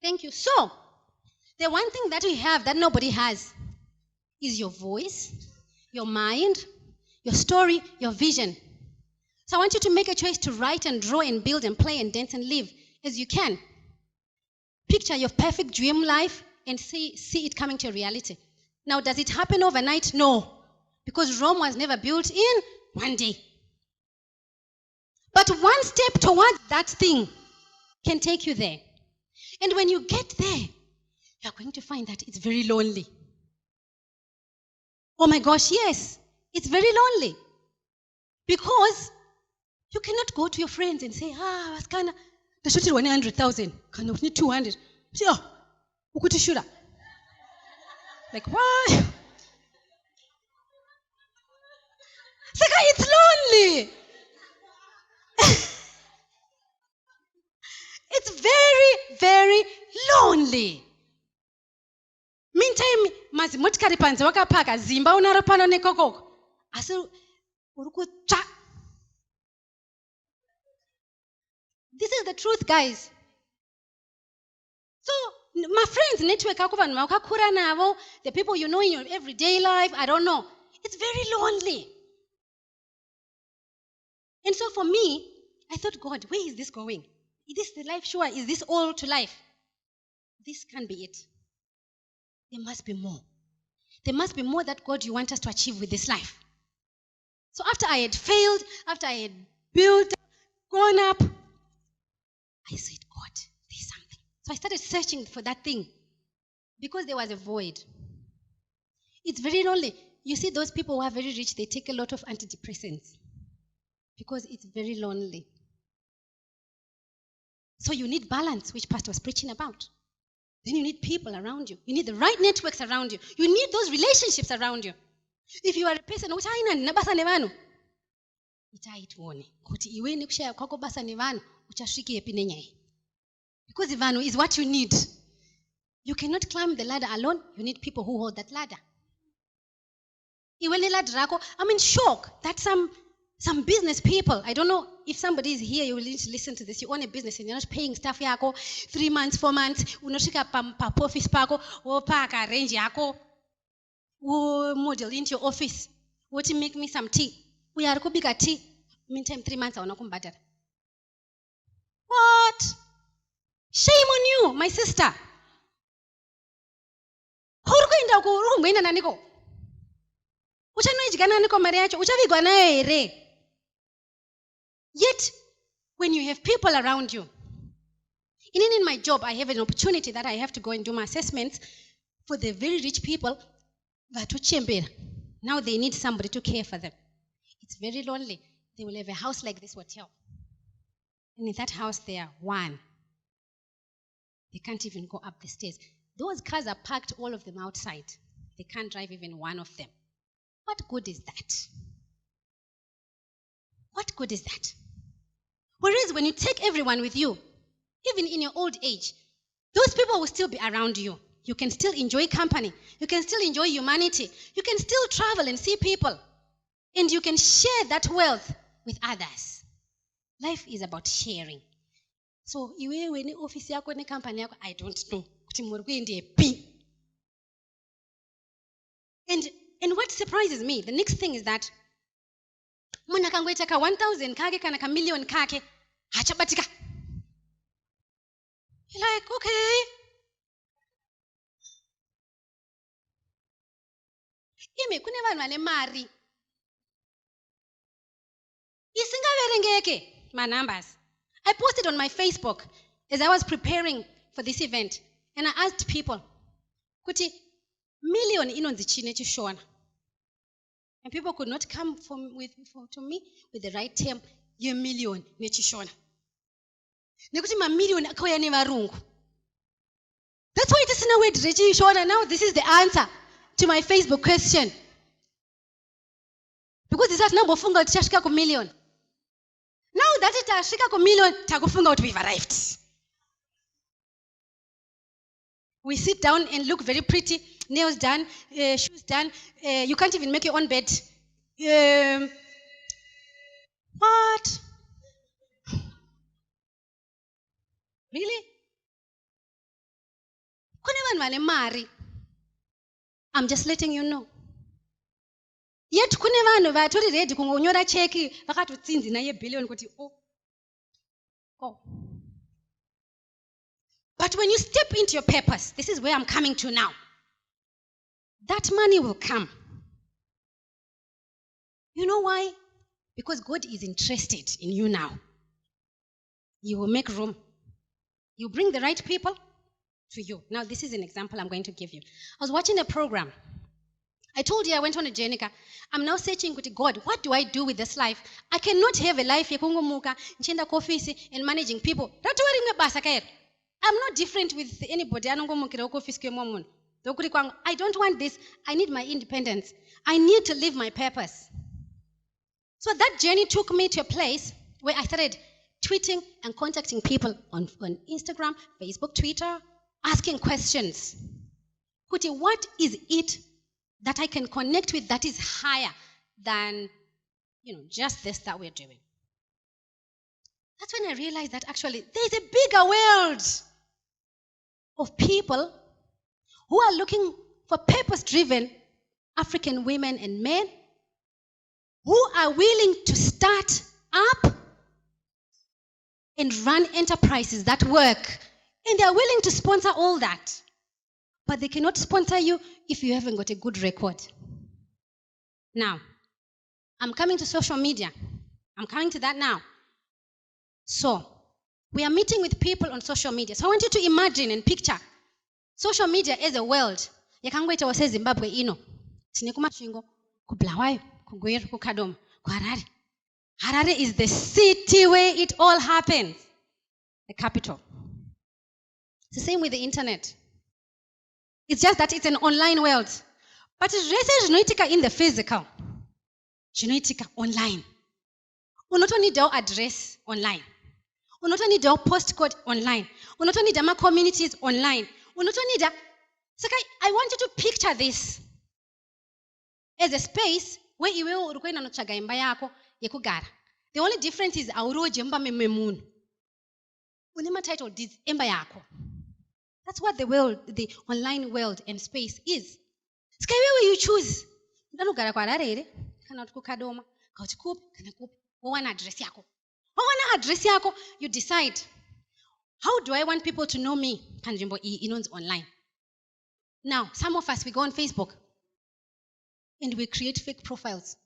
Thank you. So, the one thing that we have that nobody has is your voice, your mind, your story, your vision. So I want you to make a choice to write and draw and build and play and dance and live as you can. Picture your perfect dream life and see it coming to reality. Now, does it happen overnight? No, because Rome was never built in one day. But one step towards that thing can take you there. And when you get there, you're going to find that it's very lonely. Oh my gosh, yes, it's very lonely. Because you cannot go to your friends and say, was kind of, they shooted 100,000, kind of need 200. Say, ukuti shura. Like, why? Saka, it's lonely. It's very, very lonely. Meantime, mazimotikari panze wakapaka zimba unaro pano nekokoko. Asi urukutsva. This is the truth, guys. So, my friends, network, the people you know in your everyday life, I don't know. It's very lonely. And so for me, I thought, God, where is this going? Is this the life? Sure. Is this all to life? This can't be it. There must be more. There must be more that God you want us to achieve with this life. So after I had failed, after I had built, gone up, I said, God, there's something. So I started searching for that thing because there was a void. It's very lonely. You see those people who are very rich, they take a lot of antidepressants because it's very lonely. So you need balance, which Pastor was preaching about. Then you need people around you. You need the right networks around you. You need those relationships around you. If you are a person, because ivanu is what you need. You cannot climb the ladder alone. You need people who hold that ladder. I'm in shock that some business people, I don't know if somebody is here, you will need to listen to this. You own a business and you're not paying staff yako 3 months, 4 months, unoshika pa office pako, or paka range yako, model into your office. What to make me some tea? We are kubika tea. Meantime, 3 months I wanna come better. What? Shame on you, my sister. Yet, when you have people around you, even in my job, I have an opportunity that I have to go and do my assessments for the very rich people. Now they need somebody to care for them. It's very lonely. They will have a house like this hotel. And in that house, they are one. They can't even go up the stairs. Those cars are parked, all of them outside. They can't drive even one of them. What good is that? What good is that? Whereas when you take everyone with you, even in your old age, those people will still be around you. You can still enjoy company. You can still enjoy humanity. You can still travel and see people. And you can share that wealth with others. Life is about sharing. So, when you office yako ne company yako, I don't know. And what surprises me, the next thing is that mwana kangweta ka 1,000 kake kana ka million kake hachabatika. You're like, okay. Ime kune vanhu vane mari. Isingaverengeke my numbers. I posted on my Facebook as I was preparing for this event, and I asked people, kuti million inonzi chine chishona. And people could not come to me with the right term, ye million nechishona. Nekuti ma million akauya nevarungu. That's why it is in a way rechishona. Now this is the answer to my Facebook question. Because this has number funga tichashika ku million. Now that it ashika ku million, takufunga we've arrived. We sit down and look very pretty, nails done, shoes done. You can't even make your own bed. What? Really? vanhu vane mari. I'm just letting you know. Yet kune vanhu vatori ready kungonyora cheki vakatotsinzi naye billion kuti oh. But when you step into your purpose, this is where I'm coming to now. That money will come. You know why? Because God is interested in you now. You will make room. You bring the right people to you. Now, this is an example I'm going to give you. I was watching a program. I told you I went on a journey. I'm now searching with God, what do I do with this life? I cannot have a life yakungumuka, nchenda office and managing people. I'm not different with anybody. I don't want this. I need my independence. I need to live my purpose. So that journey took me to a place where I started tweeting and contacting people on Instagram, Facebook, Twitter, asking questions. Kuti, what is it that I can connect with that is higher than, just this that we're doing? That's when I realized that actually there's a bigger world of people who are looking for purpose-driven African women and men who are willing to start up and run enterprises that work. And they are willing to sponsor all that. But they cannot sponsor you if you haven't got a good record. Now, I'm coming to social media. I'm coming to that now. So, we are meeting with people on social media. So I want you to imagine and picture social media as a world. Yakangweta wase Zimbabwe ino. Tine kumashingo, kublawayo, kugweru, kukadoma, kuharare. Harare is the city where it all happens. The capital. It's the same with the internet. It's just that it's an online world. But it's genetica in the physical. Genetica online. Unoto need your address online. Unoto need your postcode online. Unoto need your communities online. Unoto need so I want you to picture this as a space where iwe urukwenda nochaga imba yako yekugara. The only difference is auroje mba memun. Unema title deeds imba yako. That's what the world, the online world and space is. Sky where you choose. Ndanogara kwa Harare, kana tukukadoma, kauchikupi, kana kupi. Wana address yako. Wana address yako, you decide. How do I want people to know me? Kanjimbo inons online. Now, some of us we go on Facebook and we create fake profiles.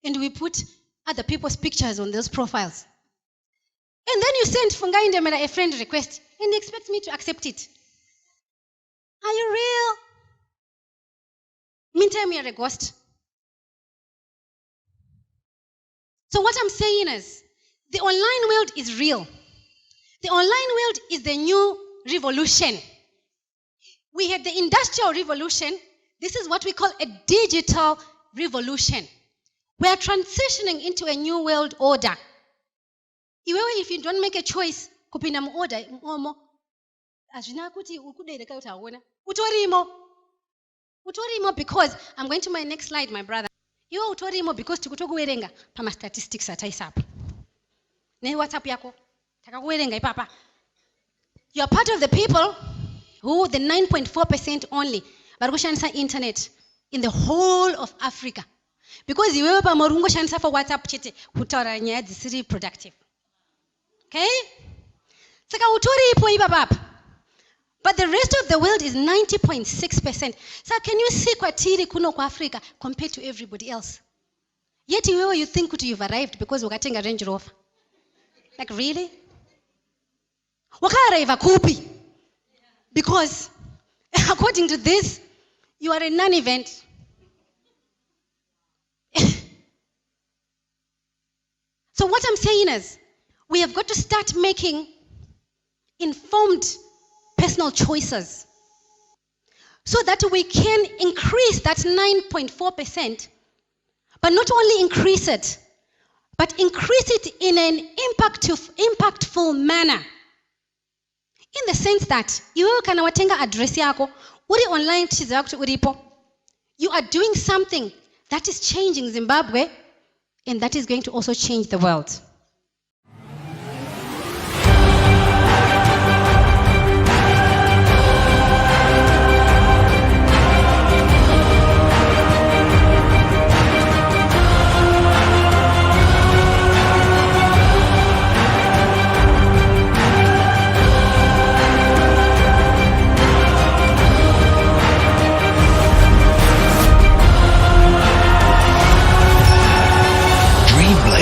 And we put other people's pictures on those profiles. And then you send Fungai Ndemela a friend request and expect me to accept it. Are you real? Meantime, you're a ghost. So what I'm saying is, the online world is real. The online world is the new revolution. We had the industrial revolution. This is what we call a digital revolution. We are transitioning into a new world order. If you don't make a choice, kupinda mu order ngomo azvina kuti ukudereka utaona utorimo because I'm going to my next slide, my brother. Iwe utorimo because tikutokuwerenga pama statistics ataisapo ne WhatsApp yako takakuwerenga ipapa. You are part of the people who the 9.4% only varikushandisa internet in the whole of Africa, because iwewe pamorungo shandisa for WhatsApp chete kutaura nyaya dzisiri productive. Okay? But the rest of the world is 90.6%. So can you see kwatiri kuno kwa Africa compared to everybody else? Yet you think you've arrived because we're getting a Range Rover. Like really? Waka kupi? Because according to this, you are a non-event. So what I'm saying is, we have got to start making informed personal choices so that we can increase that 9.4%, but not only increase it, but increase it in an impactful manner. In the sense that you can watenga address yako, uri online uripo. You are doing something that is changing Zimbabwe, and that is going to also change the world.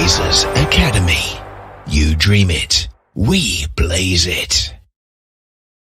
Dreamblazers Academy. You dream it, we blaze it.